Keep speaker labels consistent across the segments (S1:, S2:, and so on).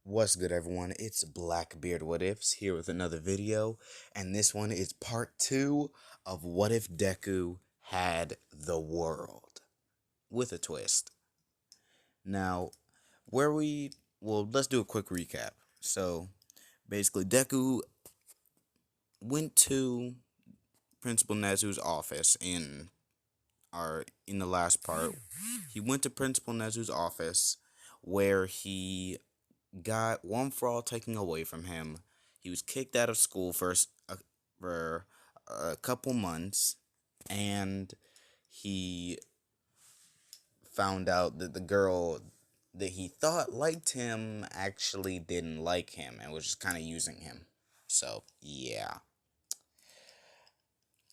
S1: What's good, everyone? It's Blackbeard What Ifs here with another video, and this one is part 2 of What If Deku Had the World with a twist. Now, let's do a quick recap. So, basically, Deku went to Principal Nezu's office in the last part. He went to Principal Nezu's office where he got one for all taken away from him. He was kicked out of school for a couple months, and he found out that the girl that he thought liked him actually didn't like him and was just kind of using him. So yeah,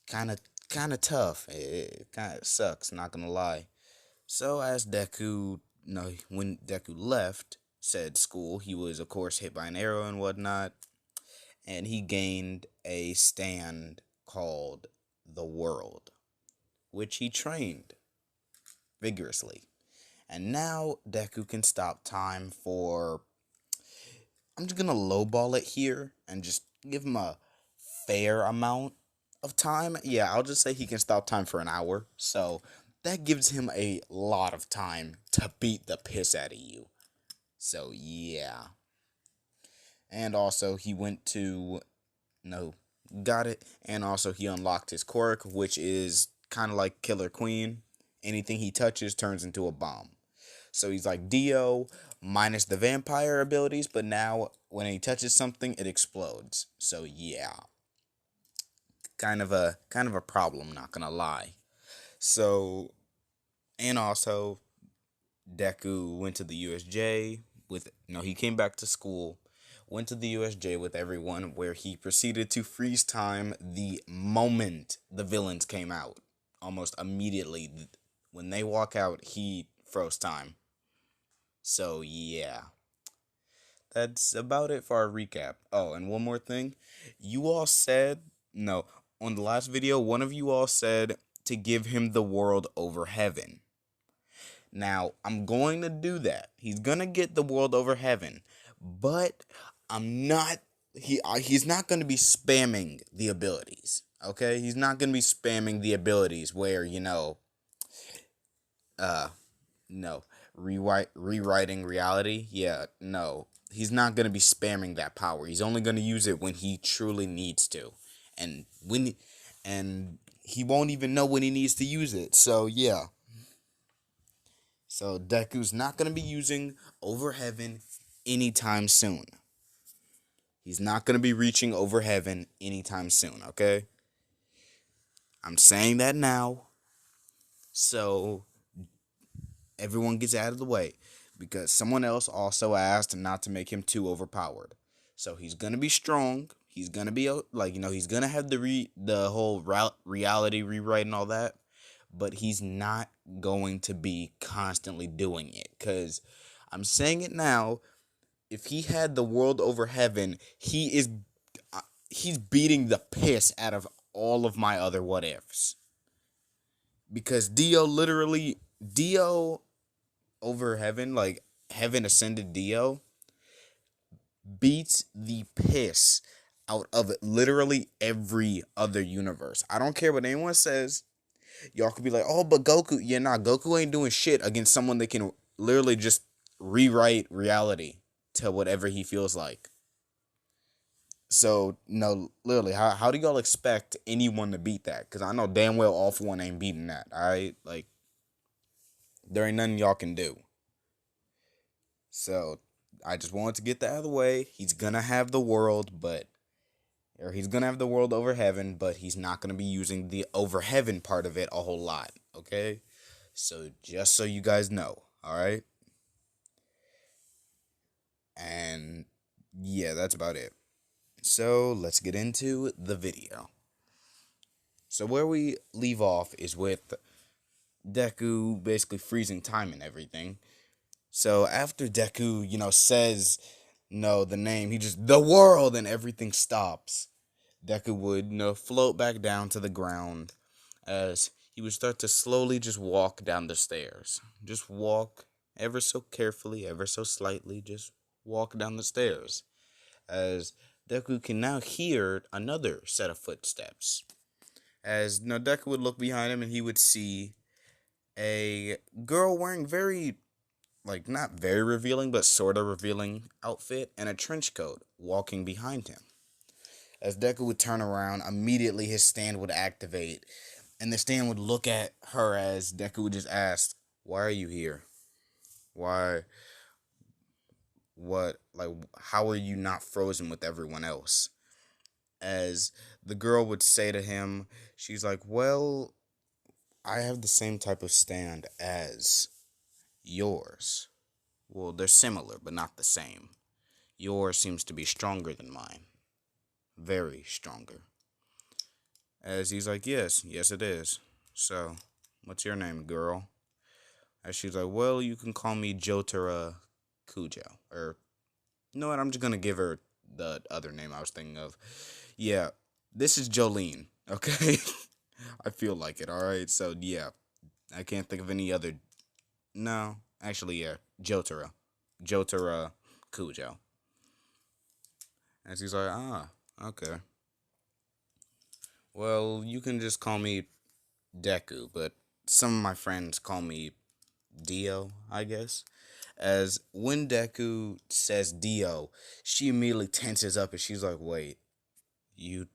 S1: kind of tough. It kind of sucks, not gonna lie. So as Deku, no, when Deku left said school, he was of course hit by an arrow and whatnot, and he gained a stand called the World, which he trained vigorously. And now Deku can stop time for. I'm just gonna lowball it here and just give him a fair amount of time. Yeah, I'll just say he can stop time for an hour. So that gives him a lot of time to beat the piss out of you. So yeah. And also he went to no, got it. And also he unlocked his quirk, which is kind of like Killer Queen. Anything he touches turns into a bomb. So he's like Dio minus the vampire abilities, but now when he touches something, it explodes. So yeah, kind of a problem, not gonna lie. So and also Deku went to the USJ with he came back to school, went to the USJ with everyone where he proceeded to freeze time the moment the villains came out. Almost immediately when they walk out, he froze time. So yeah. That's about it for our recap. Oh, and one more thing. You all said, no, on the last video, one of you all said to give him the world over heaven. Now, I'm going to do that. He's going to get the world over heaven, but he's not going to be spamming the abilities. Okay? He's not going to be spamming the abilities where, uh no, rewriting reality. Yeah, no. He's not going to be spamming that power. He's only going to use it when he truly needs to. And and he won't even know when he needs to use it. So, yeah. So Deku's not going to be using Over Heaven anytime soon. He's not going to be reaching Over Heaven anytime soon, okay? I'm saying that now so everyone gets out of the way, because someone else also asked not to make him too overpowered. So he's going to be strong. He's going to be he's going to have the whole reality rewrite and all that, but he's not going to be constantly doing it, cuz I'm saying it now, if he had the world over heaven, he's beating the piss out of all of my other what ifs. Because Dio over heaven, like heaven ascended Dio, beats the piss out of literally every other universe. I don't care what anyone says. Y'all could be like, oh, but Goku. Yeah, nah, Goku ain't doing shit against someone that can literally just rewrite reality to whatever he feels like. So, no, literally, how do y'all expect anyone to beat that? Because I know damn well All For One ain't beating that, alright? Like, there ain't nothing y'all can do. So, I just wanted to get that out of the way. He's gonna have the world, he's gonna have the world over heaven, but he's not gonna be using the over heaven part of it a whole lot, okay? So, just so you guys know, alright? And, yeah, that's about it. So, let's get into the video. So, where we leave off is with Deku basically freezing time and everything. So, after Deku, says, no, the name, he just, the world, and everything stops. Deku would, float back down to the ground as he would start to slowly just walk down the stairs. Just walk ever so carefully, ever so slightly, just walk down the stairs, as Deku can now hear another set of footsteps. As now Deku would look behind him and he would see a girl wearing very, like, not very revealing, but sort of revealing outfit and a trench coat walking behind him. As Deku would turn around, immediately his stand would activate, and the stand would look at her as Deku would just ask, "Why are you here? Why, what, like, how are you not frozen with everyone else?" As the girl would say to him, she's like, "Well, I have the same type of stand as yours. Well, they're similar, but not the same. Yours seems to be stronger than mine. Very stronger." As he's like, "Yes, yes it is. So, what's your name, girl?" As she's like, "Well, you can call me Jotaro Kujo." Or, you know what, I'm just gonna give her the other name I was thinking of. Yeah, this is Jolene, okay? I feel like it, alright? So, yeah, I can't think of any other. No, actually, yeah, Jotaro. Jotaro Kujo. And she's like, "Ah, okay. Well, you can just call me Deku, but some of my friends call me Dio, I guess." As when Deku says Dio, she immediately tenses up and she's like, "Wait, you,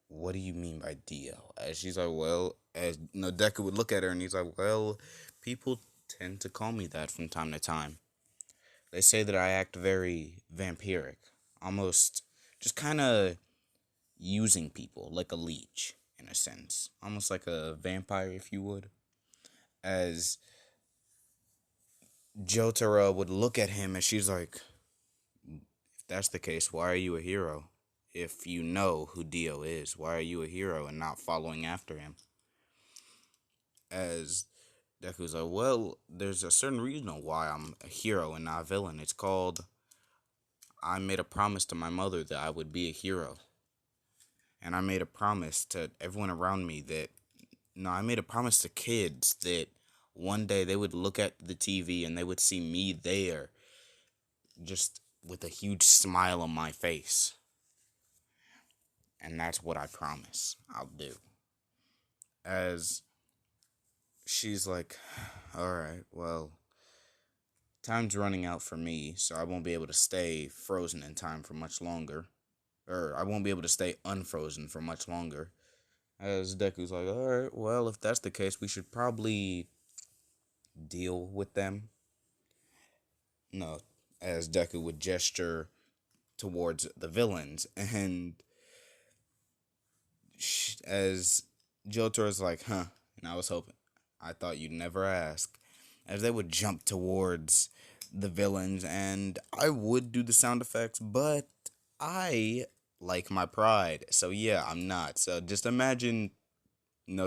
S1: what do you mean by Dio?" As she's like, "Well," as Deku would look at her and he's like, "Well, people tend to call me that from time to time. They say that I act very vampiric, almost just kind of using people like a leech, in a sense. Almost like a vampire, if you would." As Jotaro would look at him and she's like, "If that's the case, why are you a hero? If you know who Dio is, why are you a hero and not following after him?" As Deku's like, "Well, there's a certain reason why I'm a hero and not a villain. It's called, I made a promise to my mother that I would be a hero. And I made a promise to everyone around me that, no, I made a promise to kids that one day they would look at the TV and they would see me there, just with a huge smile on my face. And that's what I promise I'll do." As she's like, "Alright, well, time's running out for me, so I won't be able to stay frozen in time for much longer. Or I won't be able to stay unfrozen for much longer." As Deku's like, "Alright, well, if that's the case, we should probably deal with them." No, as Deku would gesture towards the villains, and as Jotaro's like, "Huh," and I was hoping, I thought you'd never ask. As they would jump towards the villains, and I would do the sound effects, but I like my pride, so yeah, I'm not. So just imagine,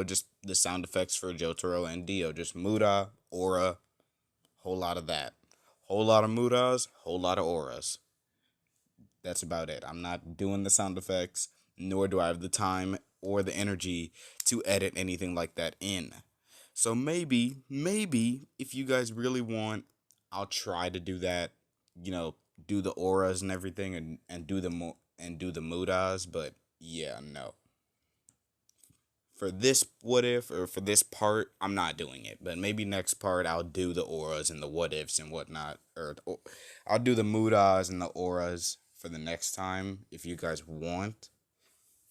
S1: just the sound effects for Jotaro and Dio, just Muda, Aura, whole lot of that. Whole lot of Mudas, whole lot of Auras. That's about it. I'm not doing the sound effects, nor do I have the time or the energy to edit anything like that in. So maybe if you guys really want, I'll try to do that. Do the auras and everything, and do the mudas. But yeah, no. For this what if, or for this part, I'm not doing it. But maybe next part I'll do the auras and the what ifs and whatnot, or I'll do the mudas and the auras for the next time if you guys want.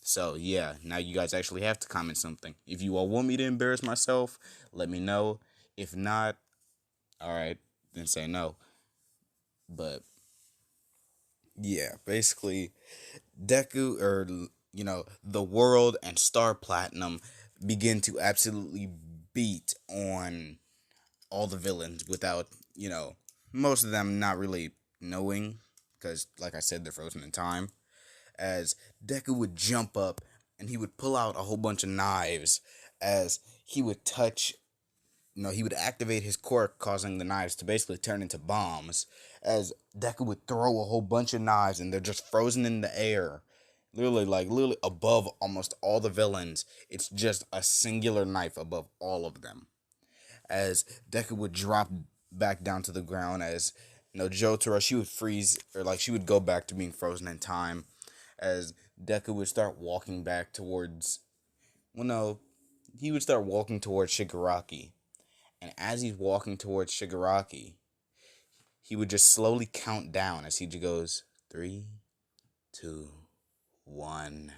S1: So yeah, now you guys actually have to comment something. If you all want me to embarrass myself, let me know. If not, alright, then say no. But yeah, basically Deku, or the world and Star Platinum begin to absolutely beat on all the villains without, most of them not really knowing, because like I said, they're frozen in time. As Deku would jump up and he would pull out a whole bunch of knives, as he would touch, he would activate his quirk, causing the knives to basically turn into bombs, as Deku would throw a whole bunch of knives and they're just frozen in the air. Literally above almost all the villains. It's just a singular knife above all of them. As Deku would drop back down to the ground, as No, Jotaro, she would freeze, or like she would go back to being frozen in time, as Deku would start walking back towards. Well, no, he would start walking towards Shigaraki, and as he's walking towards Shigaraki, he would just slowly count down as he goes 3, 2, 1,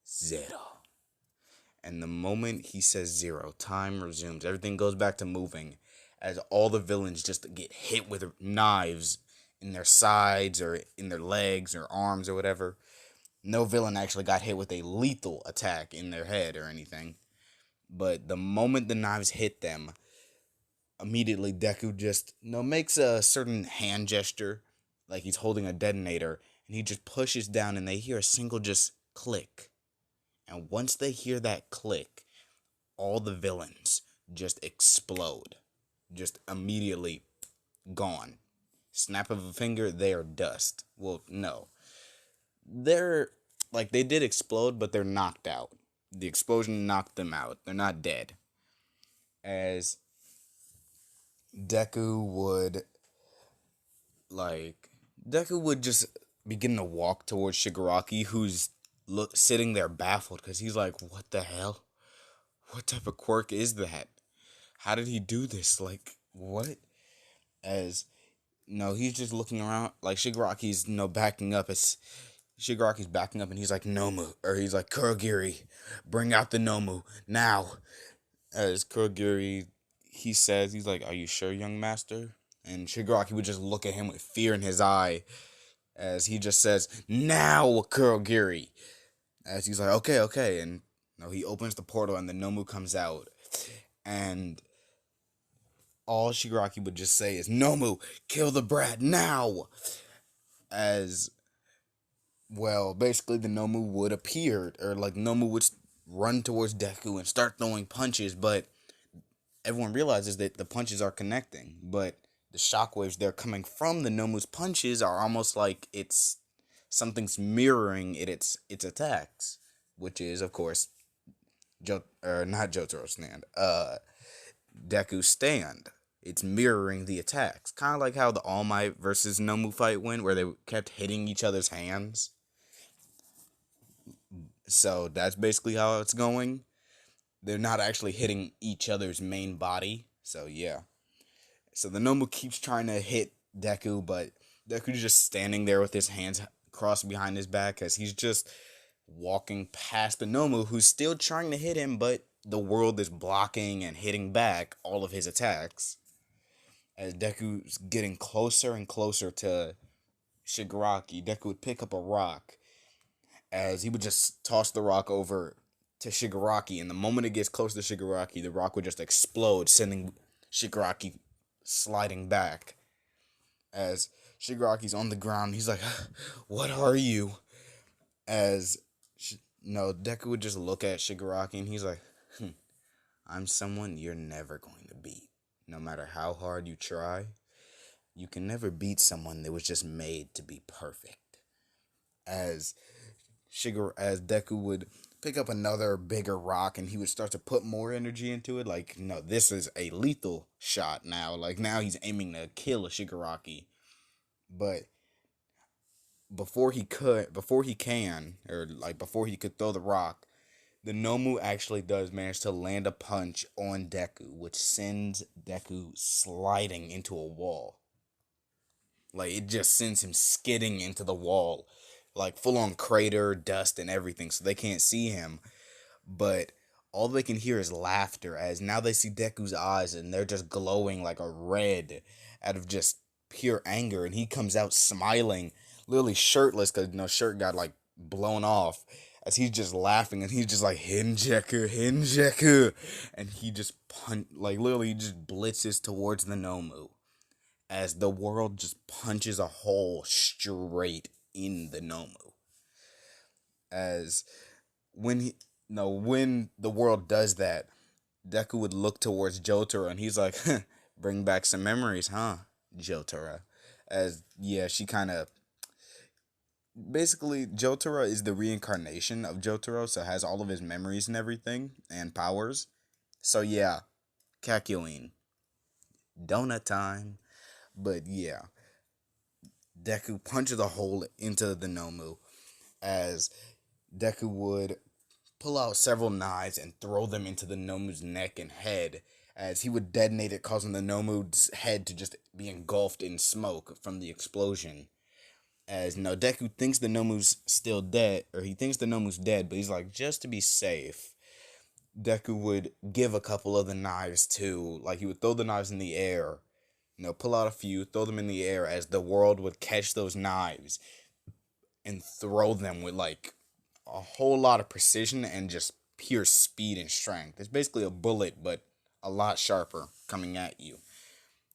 S1: 0. And the moment he says 0, time resumes. Everything goes back to moving as all the villains just get hit with knives in their sides or in their legs or arms or whatever. No villain actually got hit with a lethal attack in their head or anything. But the moment the knives hit them, immediately Deku just makes a certain hand gesture like he's holding a detonator, and he just pushes down and they hear a single just click. And once they hear that click, all the villains just explode. Just immediately gone. Snap of a finger, they are dust. Well, no. They're, like, they did explode, but they're knocked out. The explosion knocked them out. They're not dead. As Deku would, Deku would just begin to walk towards Shigaraki, who's sitting there baffled, because he's like, what the hell? What type of quirk is that? How did he do this? Like, what? As, he's just looking around, like, Shigaraki's, backing up. Shigaraki's backing up, and he's like, Nomu, or he's like, Kurogiri, bring out the Nomu, now. As Kurogiri, he says, he's like, are you sure, young master? And Shigaraki would just look at him with fear in his eye, as he just says, now, Kurogiri. As he's like, okay, and he opens the portal, and the Nomu comes out, and all Shigaraki would just say is, Nomu, kill the brat now! As, well, basically the Nomu would appear, or like Nomu would run towards Deku and start throwing punches, but everyone realizes that the punches are connecting, but the shockwaves they're coming from the Nomu's punches are almost like something's mirroring its attacks, which is, of course, not Jotaro's stand, Deku's stand. It's mirroring the attacks. Kind of like how the All Might versus Nomu fight went, where they kept hitting each other's hands. So that's basically how it's going. They're not actually hitting each other's main body. So yeah. So the Nomu keeps trying to hit Deku, but Deku's just standing there with his hands crossed behind his back as he's just walking past the Nomu, who's still trying to hit him, but the world is blocking and hitting back all of his attacks. As Deku's getting closer and closer to Shigaraki, Deku would pick up a rock, as he would just toss the rock over to Shigaraki, and the moment it gets close to Shigaraki, the rock would just explode, sending Shigaraki sliding back. As Shigaraki's on the ground, he's like, what are you? As, Deku would just look at Shigaraki, and he's like, I'm someone you're never going to beat. No matter how hard you try, you can never beat someone that was just made to be perfect. As Deku would pick up another bigger rock, and he would start to put more energy into it. Like, no, this is a lethal shot now. Like, now he's aiming to kill a Shigaraki. But before he could throw the rock, the Nomu actually does manage to land a punch on Deku, which sends Deku sliding into a wall. Like, it just sends him skidding into the wall. Like, full on crater, dust, and everything, so they can't see him. But all they can hear is laughter, as now they see Deku's eyes, and they're just glowing like a red out of just pure anger. And he comes out smiling, literally shirtless, because, shirt got, like, blown off. As he's just laughing, and he's just like, Hinjeku, and he just literally he just blitzes towards the Nomu, as the world just punches a hole straight in the Nomu. As when the world does that, Deku would look towards Jotaro, and he's like, bring back some memories, huh, Jotaro? As, yeah, she kind of, basically, Jotaro is the reincarnation of Jotaro, so has all of his memories and everything, and powers. So yeah, Kakyoin. Donut time. But yeah. Deku punches a hole into the Nomu as Deku would pull out several knives and throw them into the Nomu's neck and head as he would detonate it, causing the Nomu's head to just be engulfed in smoke from the explosion. As no, Deku thinks the Nomu's still dead, or he thinks the Nomu's dead, but he's like, just to be safe, Deku would give a couple of the knives to, like, he would throw the knives in the air, pull out a few, throw them in the air as the world would catch those knives and throw them with, like, a whole lot of precision and just pure speed and strength. It's basically a bullet, but a lot sharper coming at you.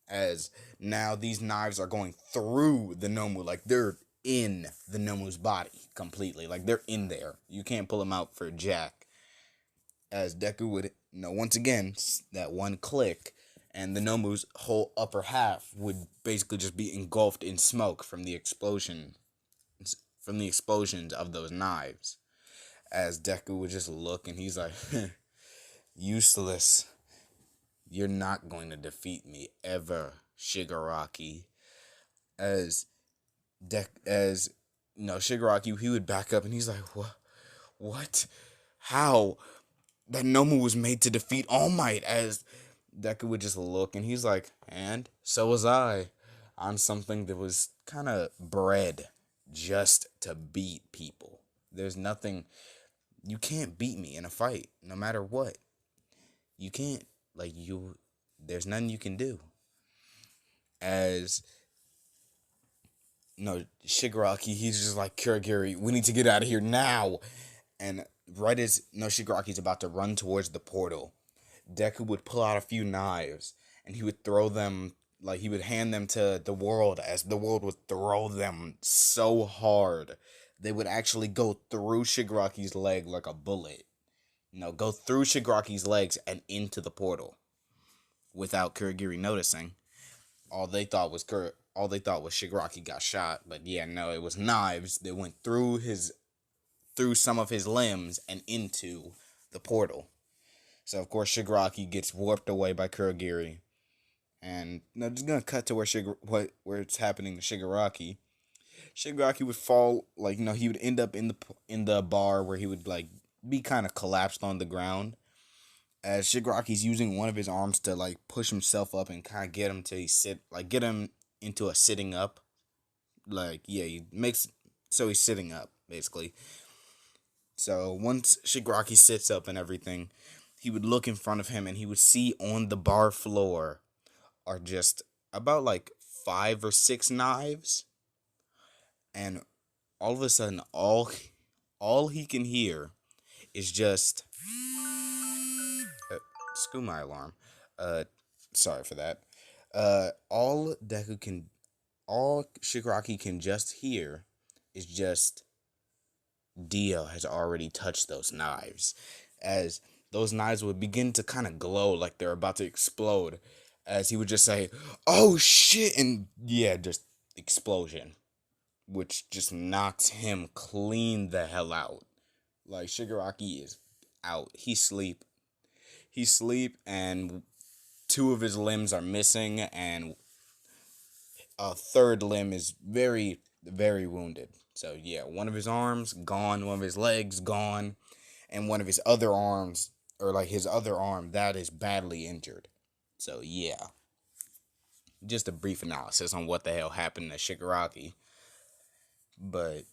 S1: As now these knives are going through the Nomu, like they're in the Nomu's body completely. Like they're in there. You can't pull them out for jack. As Deku would, once again, that one click, and the Nomu's whole upper half would basically just be engulfed in smoke from the explosions of those knives. As Deku would just look and he's like, useless. You're not going to defeat me ever, Shigaraki. As Shigaraki, he would back up and he's like, what? How? That Nomu was made to defeat All Might. As Deku would just look and he's like, and so was I, on something that was kind of bred just to beat people. There's nothing, you can't beat me in a fight, no matter what. You can't, there's nothing you can do. As, Shigaraki, he's just like, Kurogiri, we need to get out of here now. And right as Shigaraki about to run towards the portal, Deku would pull out a few knives and he would throw them, like he would hand them to the world, as the world would throw them so hard they would actually go through Shigaraki's leg like a bullet. Go through Shigaraki's legs and into the portal without Kurogiri noticing. All they thought was Shigaraki got shot, but yeah, no, it was knives that went through some of his limbs and into the portal. So of course Shigaraki gets warped away by Kurogiri, and just gonna cut to where it's happening to Shigaraki. Shigaraki would fall, he would end up in the bar where he would be kind of collapsed on the ground, as Shigaraki's using one of his arms to push himself up and kind of get him get him into a sitting up. He makes so he's sitting up basically. So once Shigaraki sits up and everything, he would look in front of him and he would see on the bar floor are just about 5 or 6 knives, and all of a sudden all he can hear is just screw my alarm. Sorry for that. All Shigaraki can just hear is just Dio has already touched those knives, as those knives would begin to kind of glow like they're about to explode, as he would just say, "Oh shit," and yeah, just explosion, which just knocks him clean the hell out. Shigaraki is out. He's sleep, and 2 of his limbs are missing, and a third limb is very, very wounded. So yeah, one of his arms gone, one of his legs gone, and one of his other arms, or his other arm, that is badly injured. So yeah, just a brief analysis on what the hell happened to Shigaraki. But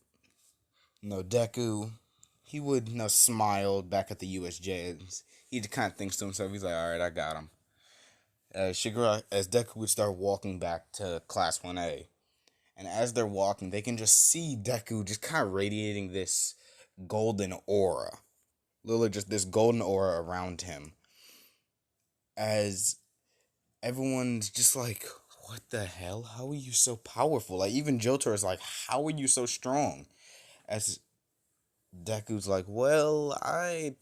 S1: Deku, he would smile back at the USJs. He just kind of thinks to himself, he's like, all right, I got him. As Deku would start walking back to Class 1A, and as they're walking, they can just see Deku just kind of radiating this golden aura. Literally just this golden aura around him. As everyone's just like, what the hell? How are you so powerful? Even Jotaro is like, how are you so strong? As Deku's like, well, I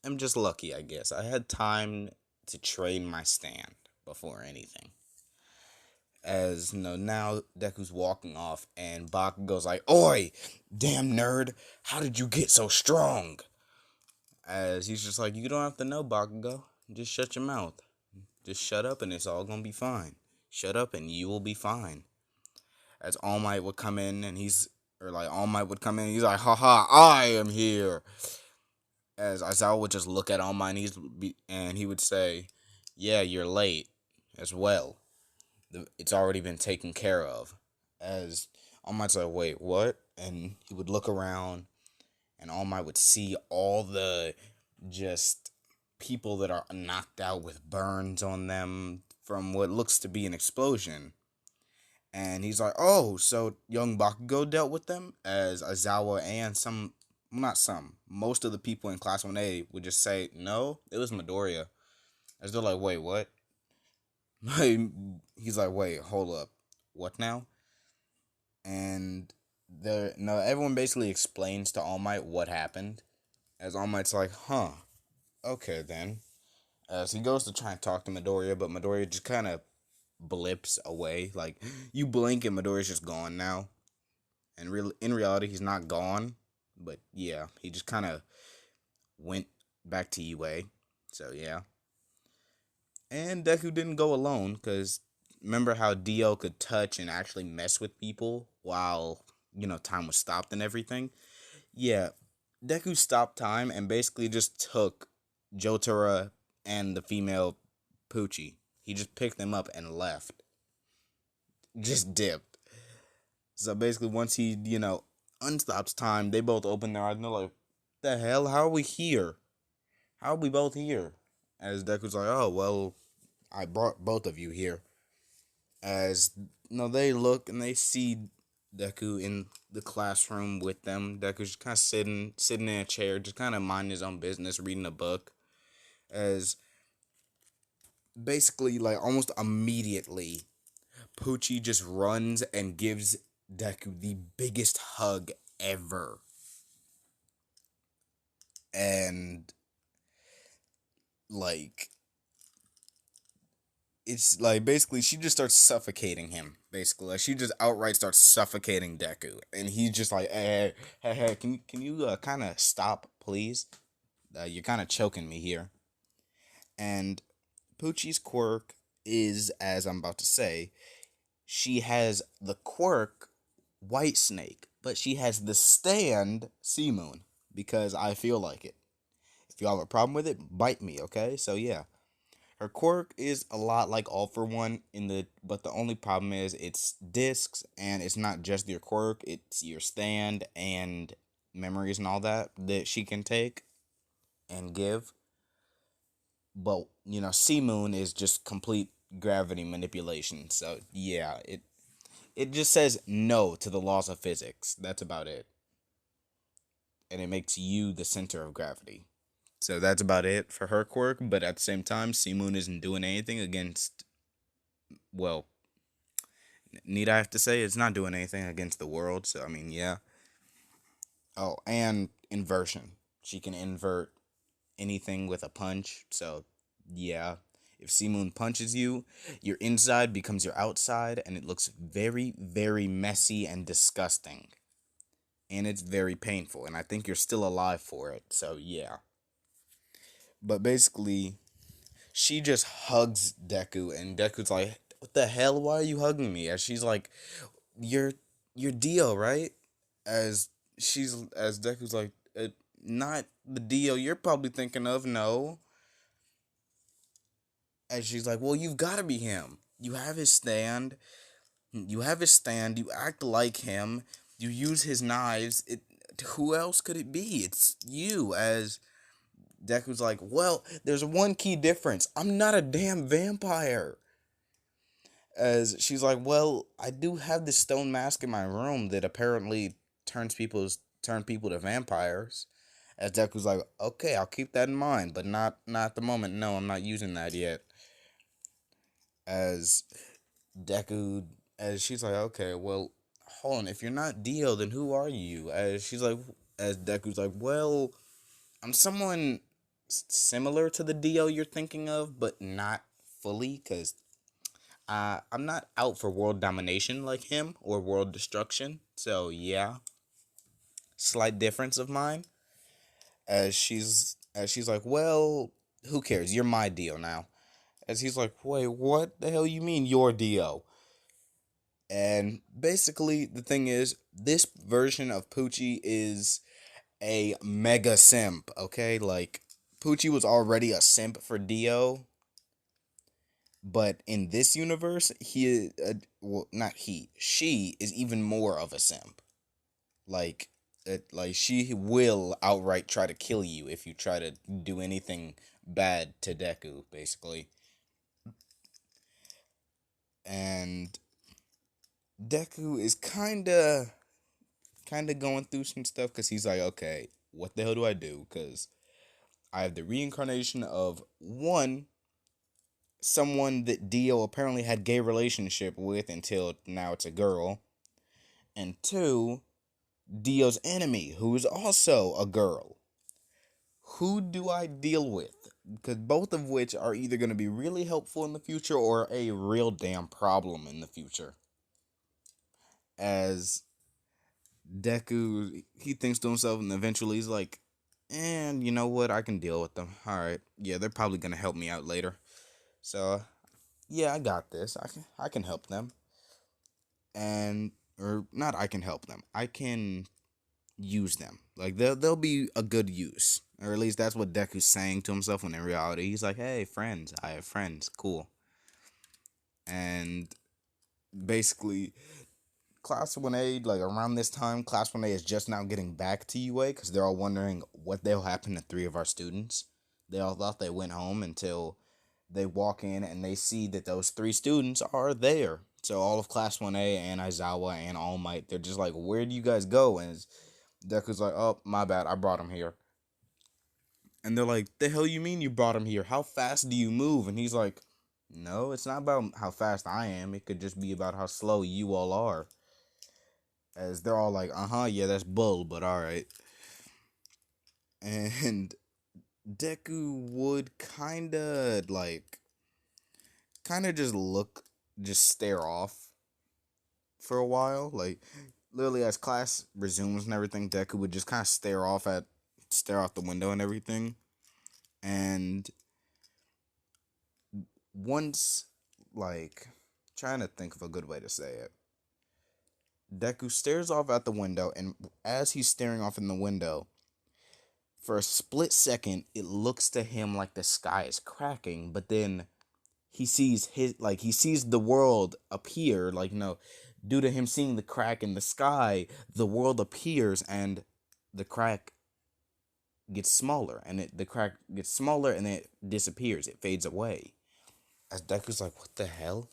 S1: am just lucky, I guess. I had time to train my stand before anything. As now Deku's walking off, and Bakugo's like, oi, damn nerd, how did you get so strong? As he's just like, you don't have to know, Bakugo. Just shut your mouth. Just shut up and it's all gonna be fine. Shut up and you will be fine. As All Might would come in and All Might would come in, he's like, haha, I am here. As Aizawa would just look at All Might and he would say, yeah, you're late as well. It's already been taken care of. As All Might's like, wait, what? And he would look around, and All Might would see all the just people that are knocked out with burns on them from what looks to be an explosion. And he's like, oh, so young Bakugo dealt with them? As Aizawa and most of the people in Class 1A would just say, no, it was Midoriya. As they're like, wait, what? He's like, wait, hold up. What now? And everyone basically explains to All Might what happened. As All Might's like, huh, okay then. As he goes to try and talk to Midoriya, but Midoriya just kind of blips away. Like, you blink and Midoriya's just gone now. And in reality, he's not gone. But yeah, he just kind of went back to UA. So yeah. And Deku didn't go alone, because remember how Dio could touch and actually mess with people while, time was stopped and everything? Yeah, Deku stopped time and basically just took Jotaro and the female Poochie. He just picked them up and left. Just dipped. So basically, once he, unstops time, they both open their eyes and they're like, the hell? How are we here? How are we both here? As Deku's like, oh, well, I brought both of you here. As, they look and they see Deku in the classroom with them. Deku's just kind of sitting in a chair, just kind of minding his own business, reading a book. As basically, like, almost immediately, Poochie just runs and gives Deku the biggest hug ever. And, like, it's like basically she just starts suffocating him. Basically, like, she just outright starts suffocating Deku, and he's just like, hey, can you kind of stop, please? You're kind of choking me here. And Poochie's quirk is, as I'm about to say, she has the quirk White Snake, but she has the stand Sea Moon, because I feel like it. If you have a problem with it, bite me, okay? So yeah. Her quirk is a lot like All For One but the only problem is it's discs, and it's not just your quirk, it's your stand and memories and all that she can take and give. But, Sea Moon is just complete gravity manipulation. So yeah, it just says no to the laws of physics. That's about it. And it makes you the center of gravity. So that's about it for her quirk, but at the same time, Sea Moon isn't doing anything against, well, need I have to say, it's not doing anything against the world, so I mean, yeah. Oh, and inversion. She can invert anything with a punch, so yeah. If Sea Moon punches you, your inside becomes your outside, and it looks very, very messy and disgusting. And it's very painful, and I think you're still alive for it, so yeah. But basically, she just hugs Deku, and Deku's like, what the hell? Why are you hugging me? As she's like, you're Dio, right? As Deku's like, not the Dio you're probably thinking of, no. As she's like, well, you've got to be him. You have his stand. You act like him. You use his knives. Who else could it be? It's you. As Deku's like, well, there's one key difference. I'm not a damn vampire. As she's like, well, I do have this stone mask in my room that apparently turn people to vampires. As Deku's like, okay, I'll keep that in mind, but not at the moment. No, I'm not using that yet. As she's like, okay, well, hold on. If you're not Dio, then who are you? As Deku's like, well, I'm someone similar to the Dio you're thinking of, but not fully, because I'm not out for world domination like him or world destruction. So yeah, slight difference of mine. As she's like, well, who cares? You're my Dio now. As he's like, wait, what the hell you mean you're Dio? And basically, the thing is, this version of Poochie is a mega simp, okay? Like, Poochie was already a simp for Dio, but in this universe, well, not he, she is even more of a simp. Like, she will outright try to kill you if you try to do anything bad to Deku, basically. And Deku is kind of going through some stuff because he's like, okay, what the hell do I do? Because I have the reincarnation of one, someone that Dio apparently had gay relationship with until now it's a girl, and two, Dio's enemy, who is also a girl. Who do I deal with? Because both of which are either going to be really helpful in the future or a real damn problem in the future. As Deku, he thinks to himself, and eventually he's like, and you know what? I can deal with them. All right, yeah, they're probably gonna help me out later. So yeah, I got this. I can help them, and or not. I can help them. I can use them. Like they'll be a good use, or at least that's what Deku's saying to himself. When in reality, he's like, hey, friends. I have friends. Cool. And basically, Class 1A, like around this time, Class 1A is just now getting back to UA because they're all wondering what the hell happened to three of our students. They all thought they went home until they walk in and they see that those three students are there. So all of Class 1A and Aizawa and All Might, they're just like, where do you guys go? And Deku's like, oh, my bad, I brought him here. And they're like, the hell you mean you brought him here? How fast do you move? And he's like, no, it's not about how fast I am. It could just be about how slow you all are. As they're all like, yeah, that's bull, but alright. And Deku would kinda just stare off for a while. Like, literally, as class resumes and everything, Deku would just kind of stare out the window and everything. And once, like, trying to think of a good way to say it, Deku stares off at the window, and as he's staring off in the window, for a split second, it looks to him like the sky is cracking, but then he sees the world appear, due to him seeing the crack in the sky, the world appears and the crack gets smaller, and the crack gets smaller and it disappears, it fades away. As Deku's like, what the hell?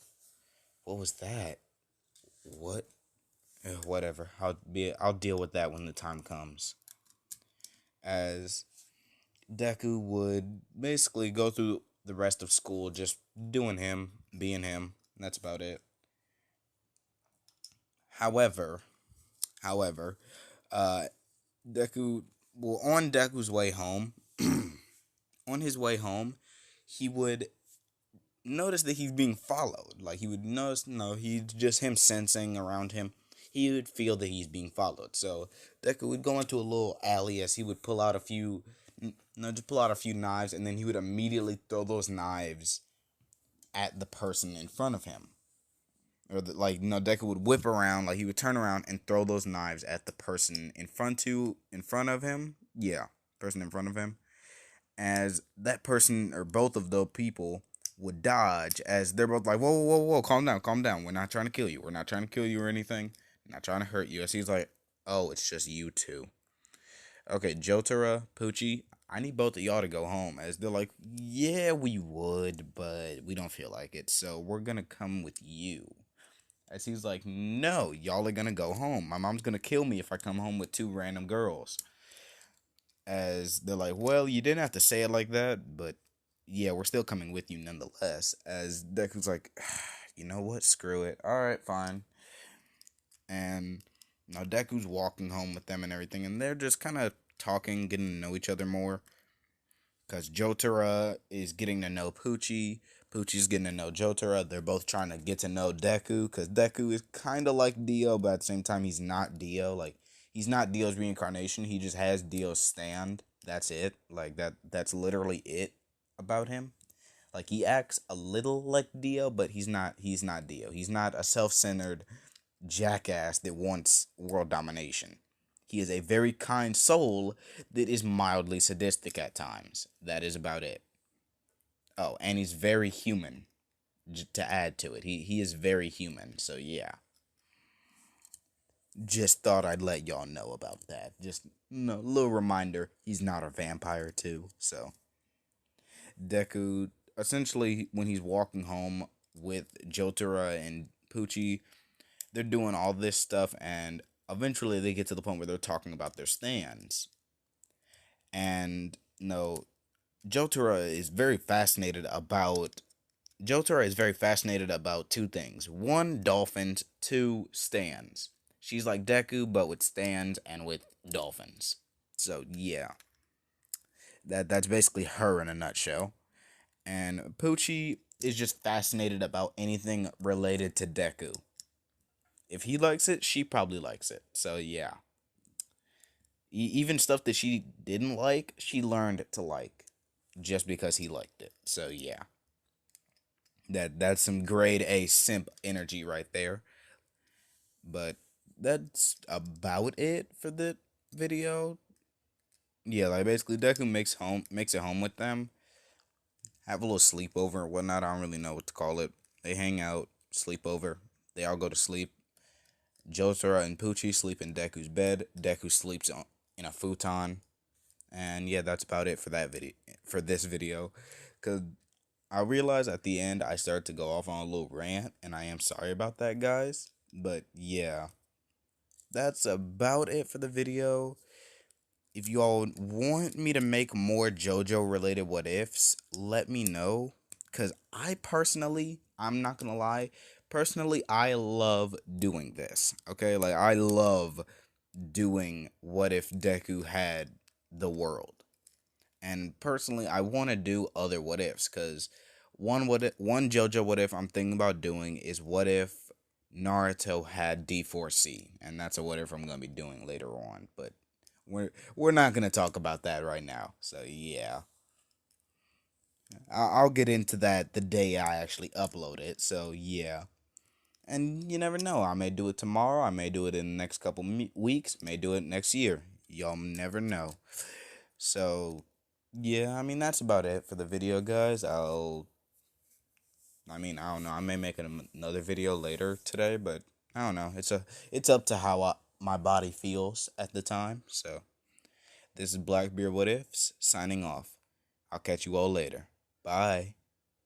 S1: What was that? What? Whatever. I'll deal with that when the time comes. As Deku would basically go through the rest of school just doing him, being him. That's about it. However, however, uh, Deku, on Deku's way home, on his way home, he would notice that he's being followed. Like he would notice, no, he's just him sensing around him. He would feel that he's being followed. So Deku would go into a little alley as he would pull out a few, just pull out a few knives, and then he would immediately throw those knives at the person in front of him. Deku would whip around, like he would turn around and throw those knives at the person in front of him. Yeah, person in front of him. As that person or both of the people would dodge, as they're both like, whoa, whoa, whoa, whoa, calm down, calm down. We're not trying to kill you. We're not trying to kill you or anything. We're not trying to hurt you. As he's like, oh, it's just you two. Okay, Jotaro, Poochie, I need both of y'all to go home. As they're like, yeah, we would, but we don't feel like it, so we're gonna come with you. As he's like, no, y'all are gonna go home. My mom's gonna kill me if I come home with two random girls. As they're like, well, you didn't have to say it like that, but yeah, we're still coming with you nonetheless. As Deku's like, you know what? Screw it. Alright, fine. And now Deku's walking home with them and everything, and they're just kind of talking, getting to know each other more. Because Jotaro is getting to know Poochie. Poochie's getting to know Jotaro. They're both trying to get to know Deku. Because Deku is kind of like Dio, but at the same time, he's not Dio. Like, he's not Dio's reincarnation. He just has Dio's stand. That's it. Like, that's literally it about him. Like he acts a little like Dio, but he's not Dio. He's not a self-centered jackass that wants world domination. He is a very kind soul that is mildly sadistic at times. That is about it. Oh, and he's very human. To add to it, he is very human. So yeah, just thought I'd let y'all know about that. Just no little reminder. He's not a vampire too. So Deku, essentially, when he's walking home with Jotaro and Poochie, they're doing all this stuff, and eventually they get to the point where they're talking about their stands. And no, Jotaro is very fascinated about Jotaro is very fascinated about two things. One, dolphins. Two, stands. She's like Deku, but with stands and with dolphins. So yeah, that's basically her in a nutshell. And Poochie is just fascinated about anything related to Deku. If he likes it, she probably likes it. So yeah, even stuff that she didn't like, she learned to like just because he liked it. So yeah, that's some grade A simp energy right there. But that's about it for the video. Yeah, like basically Deku makes it home with them. Have a little sleepover or whatnot. I don't really know what to call it. They hang out, sleepover. They all go to sleep. Jotaro and Poochie sleep in Deku's bed. Deku sleeps in a futon. And yeah, that's about it for that video. For this video, cause I realized at the end I started to go off on a little rant, and I am sorry about that, guys. But yeah, that's about it for the video. If you all want me to make more JoJo related what ifs, let me know. Because I'm not going to lie, personally, I love doing this. Okay? Like, I love doing what if Deku had the world. And personally, I want to do other what ifs. Because one JoJo what if I'm thinking about doing is what if Naruto had D4C. And that's a what if I'm going to be doing later on. But we're not gonna talk about that right now. So yeah, I'll get into that the day I actually upload it. So yeah, and you never know. I may do it tomorrow. I may do it in the next couple weeks. May do it next year. Y'all never know. So yeah, I mean that's about it for the video, guys. I don't know. I may make another video later today, but I don't know. It's up to how my body feels at the time. So. This is Blackbeard What Ifs signing off. I'll catch you all later. Bye.